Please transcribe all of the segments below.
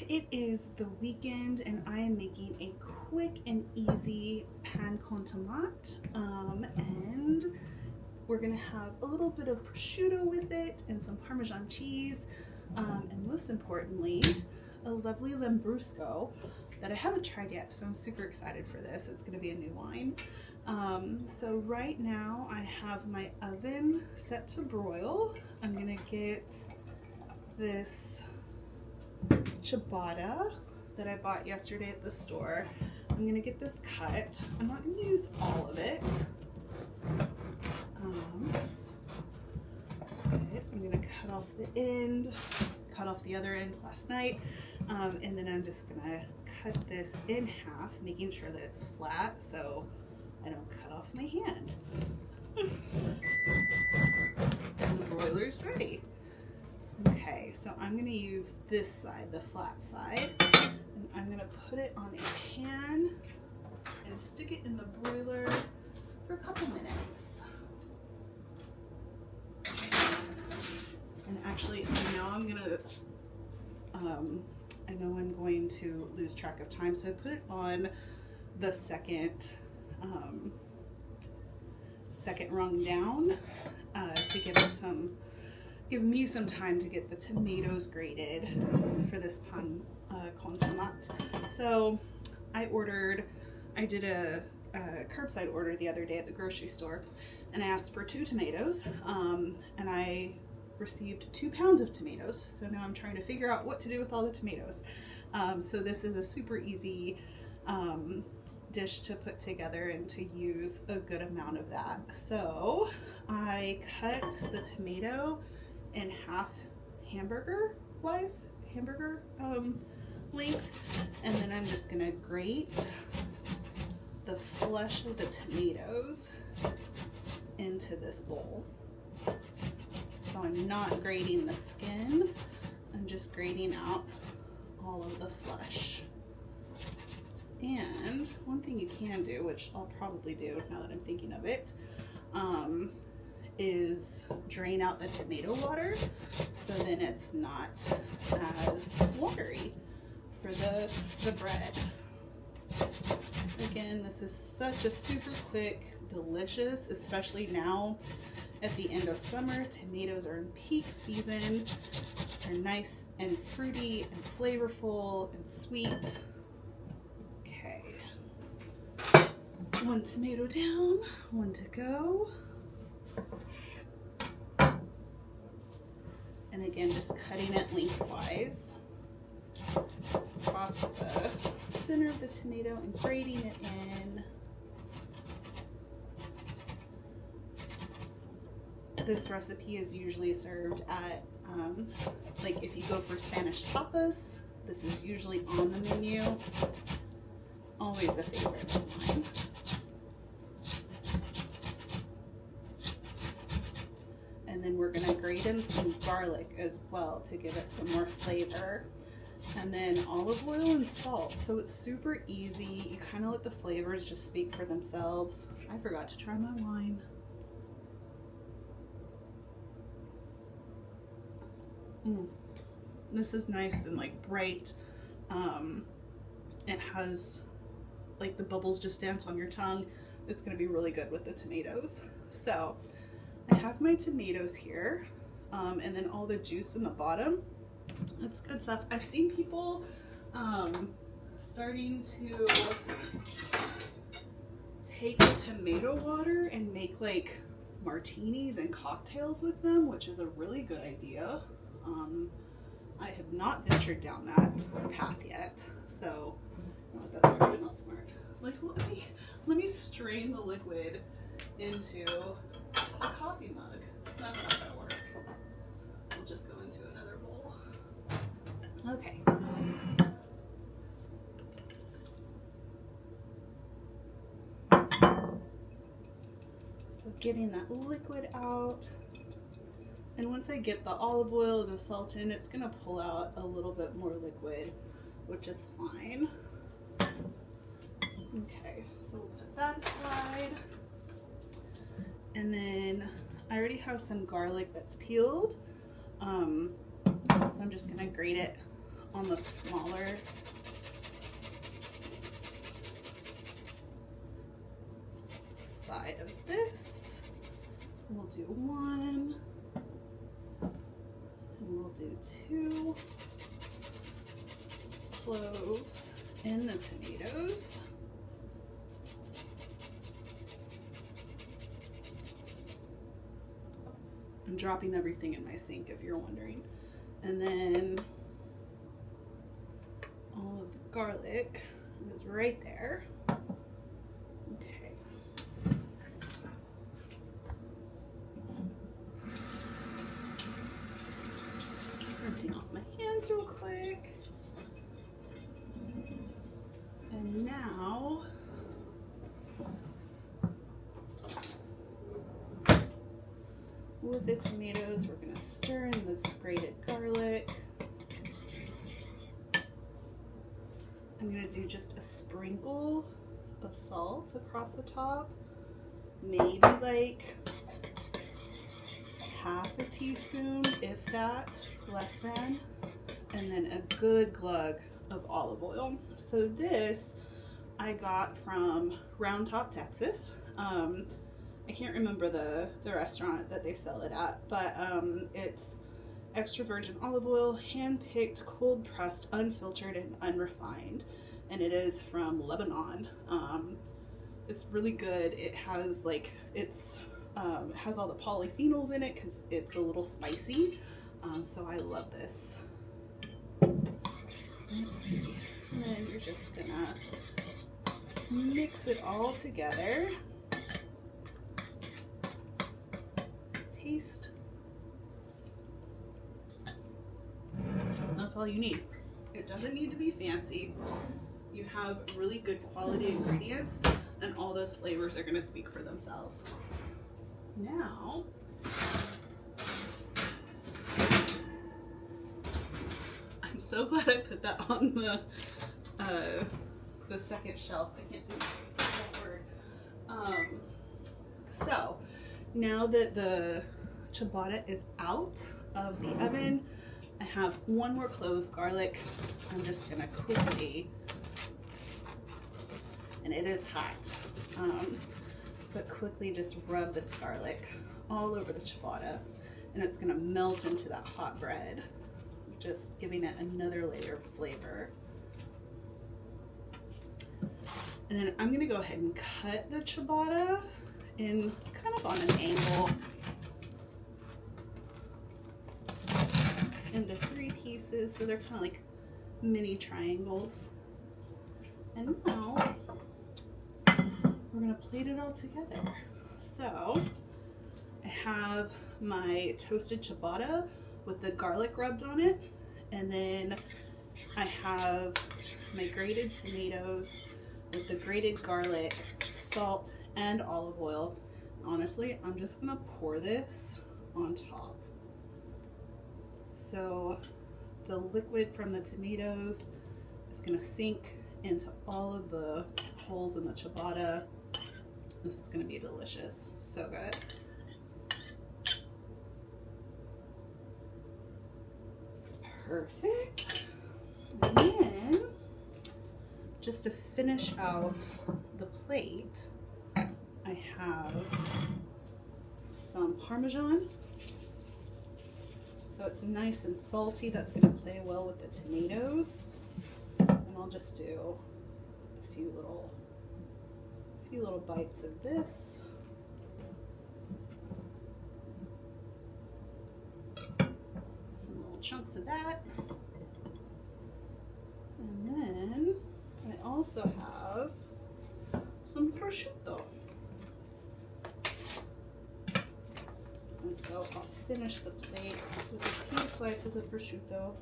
It is the weekend and I am making a quick and easy pan con tomate, and we're gonna have a little bit of prosciutto with it and some Parmesan cheese, and most importantly, a lovely Lambrusco that I haven't tried yet, so I'm super excited for this. It's gonna be a new wine. So right now I have my oven set to broil. I'm gonna get this ciabatta that I bought yesterday at the store. I'm gonna get this cut. I'm not gonna use all of it. I'm gonna cut off the end, cut off the other end last night, and then I'm just gonna cut this in half, making sure that it's flat so I don't cut off my hand. And the broiler's ready. Okay, so I'm gonna use this side, the flat side, and I'm gonna put it on a pan and stick it in the broiler for a couple minutes. And actually, I know I'm going to lose track of time, so I put it on the second rung down to give me some time to get the tomatoes grated for this pan con tomate. So I did a curbside order the other day at the grocery store, and I asked for 2 tomatoes, and I received 2 pounds of tomatoes. So now I'm trying to figure out what to do with all the tomatoes. So this is a super easy dish to put together and to use a good amount of that. So I cut the tomato in half hamburger length, and then I'm just gonna grate the flesh of the tomatoes into this bowl. So I'm not grating the skin, I'm just grating out all of the flesh. And one thing you can do, which I'll probably do now that I'm thinking of it, is drain out the tomato water, so then it's not as watery for the bread. Again, this is such a super quick, delicious, especially now at the end of summer. Tomatoes are in peak season. They're nice and fruity and flavorful and sweet. Okay, 1 tomato down, 1 to go. And again, just cutting it lengthwise across the center of the tomato and grating it in. This recipe is usually served at, like if you go for Spanish tapas, this is usually on the menu. Always a favorite of mine. And then we're gonna grate in some garlic as well to give it some more flavor. And then olive oil and salt. So it's super easy. You kind of let the flavors just speak for themselves. I forgot to try my wine. This is nice and like bright. It has like the bubbles just dance on your tongue. It's gonna be really good with the tomatoes. So I have my tomatoes here, and then all the juice in the bottom. That's good stuff. I've seen people starting to take the tomato water and make like martinis and cocktails with them, which is a really good idea. I have not ventured down that path yet, so that's probably not smart. Like, let me strain the liquid into a coffee mug. That's not gonna work. We'll just go into another bowl. Okay. So getting that liquid out. And once I get the olive oil and the salt in, it's gonna pull out a little bit more liquid, which is fine. Okay, so we'll put that aside. And then I already have some garlic that's peeled. So I'm just gonna grate it on the smaller side of this. We'll do one, and we'll do two cloves in the tomatoes. I'm dropping everything in my sink if you're wondering. And then all of the garlic is right there. Okay. Rinsing off my hands real quick. And now with the tomatoes, we're going to stir in this grated garlic. I'm going to do just a sprinkle of salt across the top, maybe like half a teaspoon, if that, less than, and then a good glug of olive oil. So this I got from Round Top, Texas. I can't remember the restaurant that they sell it at, but it's extra virgin olive oil, hand-picked, cold-pressed, unfiltered, and unrefined, and it is from Lebanon. It's really good. It has like has all the polyphenols in it because it's a little spicy, so I love this. Let's see, and then you're just gonna mix it all together. Taste. That's all you need. It doesn't need to be fancy. You have really good quality ingredients, and all those flavors are going to speak for themselves. Now, I'm so glad I put that on the second shelf. I can't think of that word. So now that the ciabatta is out of the oven, I have one more clove of garlic. I'm just gonna quickly, and it is hot, but quickly just rub this garlic all over the ciabatta, and it's gonna melt into that hot bread, just giving it another layer of flavor. And then I'm gonna go ahead and cut the ciabatta in kind of on an angle into 3 pieces, so they're kind of like mini triangles. And now we're gonna plate it all together. So I have my toasted ciabatta with the garlic rubbed on it, and then I have my grated tomatoes with the grated garlic, salt, and olive oil. Honestly, I'm just gonna pour this on top. So the liquid from the tomatoes is gonna sink into all of the holes in the ciabatta. This is gonna be delicious, so good. Perfect. And then, just to finish out the plate, I have some Parmesan. So it's nice and salty. That's going to play well with the tomatoes. And I'll just do a few little bites of this. Some little chunks of that. And then I also have some prosciutto. And so I'll finish the plate with a few slices of prosciutto.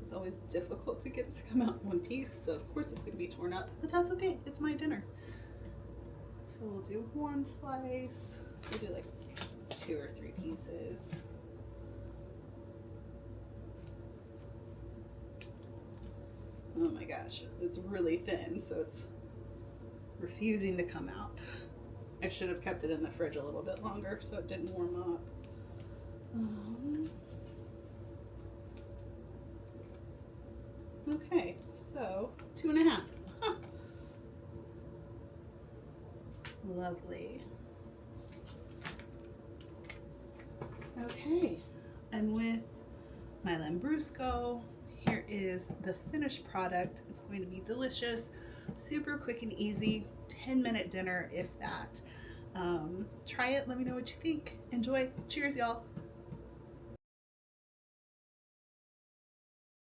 It's always difficult to get it to come out in one piece, so of course it's going to be torn up, but that's okay. It's my dinner. So we'll do one slice. We'll do like 2 or 3 pieces. Oh my gosh, it's really thin, so it's refusing to come out. I should have kept it in the fridge a little bit longer so it didn't warm up. Okay, so 2.5. Huh. Lovely. Okay, and with my Lambrusco, here is the finished product. It's going to be delicious, super quick and easy, 10-minute dinner if that. Try it, let me know what you think. Enjoy. Cheers, y'all.